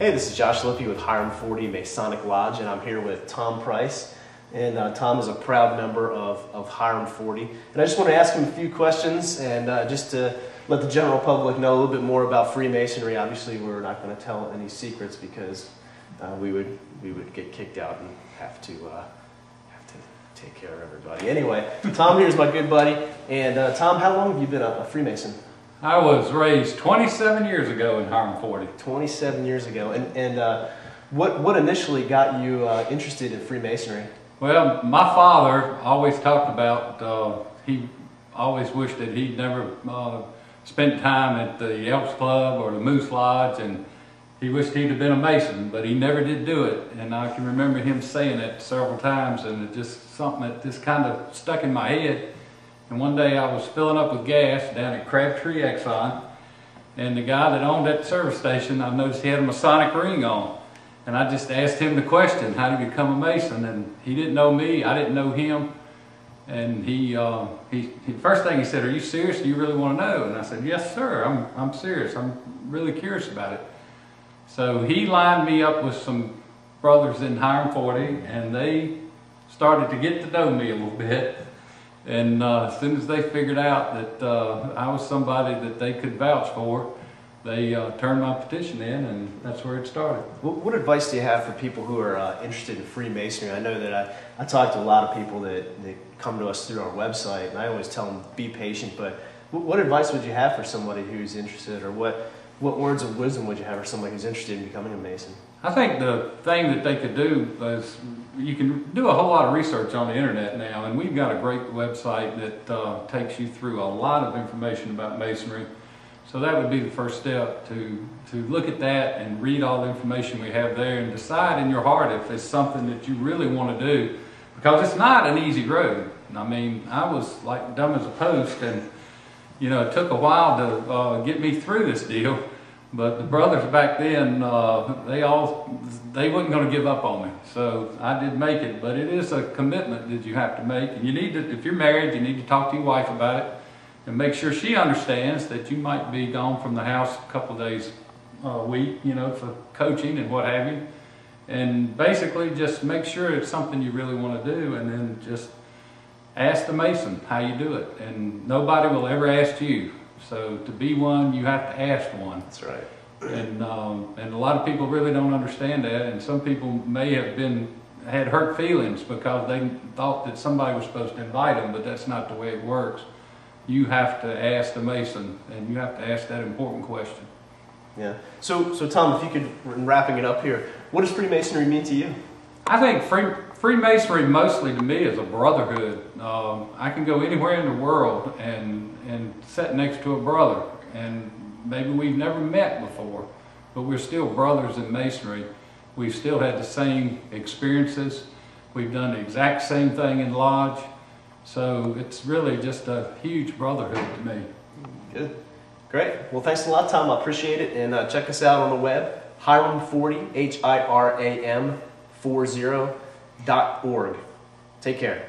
Hey, this is Josh Lippy with Hiram 40 Masonic Lodge, and I'm here with Tom Price. And Tom is a proud member of Hiram 40. And I just want to ask him a few questions and just to let the general public know a little bit more about Freemasonry. Obviously, we're not going to tell any secrets because we would get kicked out and have to take care of everybody. Anyway, Tom here's my good buddy. And Tom, how long have you been a Freemason? I was raised 27 years ago in Hiram 40. 27 years ago. And what initially got you interested in Freemasonry? Well, my father always talked about, he always wished that he'd never spent time at the Elks Club or the Moose Lodge, and he wished he'd have been a Mason, but he never did do it. And I can remember him saying it several times, and it just something that just kind of stuck in my head. And one day I was filling up with gas down at Crabtree Exxon, and the guy that owned that service station, I noticed he had a Masonic ring on. And I just asked him the question, how do you become a Mason? And he didn't know me, I didn't know him. And he first thing he said, are you serious? Do you really want to know? And I said, yes, sir, I'm serious. I'm really curious about it. So he lined me up with some brothers in Hiram 40, and they started to get to know me a little bit. And as soon as they figured out that I was somebody that they could vouch for, they turned my petition in, and that's where it started. What advice do you have for people who are interested in Freemasonry? I know that I talk to a lot of people that come to us through our website, and I always tell them be patient, but what advice would you have for somebody who's interested, or what words of wisdom would you have for somebody who's interested in becoming a Mason? I think the thing that they could do is you can do a whole lot of research on the internet now, and we've got a great website that takes you through a lot of information about Masonry. So that would be the first step, to look at that and read all the information we have there and decide in your heart if it's something that you really want to do, because it's not an easy road. I mean, I was like dumb as a post, and you know, it took a while to get me through this deal. But the brothers back then, they wasn't going to give up on me. So I did make it, but it is a commitment that you have to make. And you need to, if you're married, you need to talk to your wife about it and make sure she understands that you might be gone from the house a couple of days a week, you know, for coaching and what have you. And basically just make sure it's something you really want to do, and then just ask the Mason how you do it. And nobody will ever ask you. So to be one, you have to ask one. That's right. And a lot of people really don't understand that, and some people may have had hurt feelings because they thought that somebody was supposed to invite them, but that's not the way it works. You have to ask the Mason, and you have to ask that important question. Yeah. So Tom, if you could, in wrapping it up here, what does Freemasonry mean to you? I think Freemasonry mostly to me is a brotherhood. I can go anywhere in the world and sit next to a brother, and maybe we've never met before, but we're still brothers in Masonry. We've still had the same experiences. We've done the exact same thing in Lodge. So it's really just a huge brotherhood to me. Good. Great. Well, thanks a lot, Tom. I appreciate it. And check us out on the web, Hiram40, Hiram40.org. Take care.